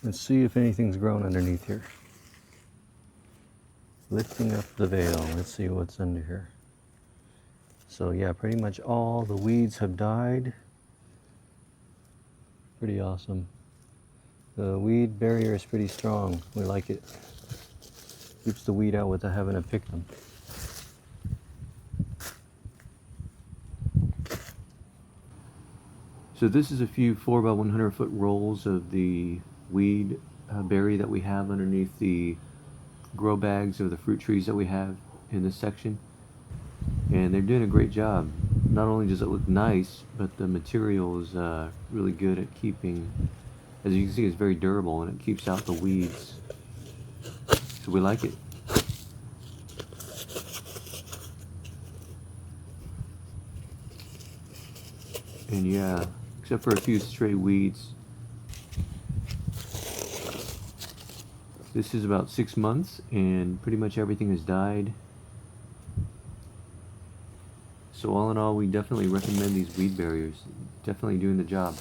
Let's see if anything's grown underneath here. Lifting up the veil. Let's see what's under here. So yeah, pretty much all the weeds have died. Pretty awesome. The weed barrier is pretty strong. We like it. Keeps the weed out without having to pick them. So this is a few 4x100 foot rolls of the weed berry that we have underneath the grow bags of the fruit trees that we have in this section. And they're doing a great job. Not only does it look nice, but the material is really good at keeping, as you can see, it's very durable and it keeps out the weeds. So we like it. And yeah, except for a few stray weeds. This is about 6 months and pretty much everything has died. So all in all, we definitely recommend these weed barriers. Definitely doing the job.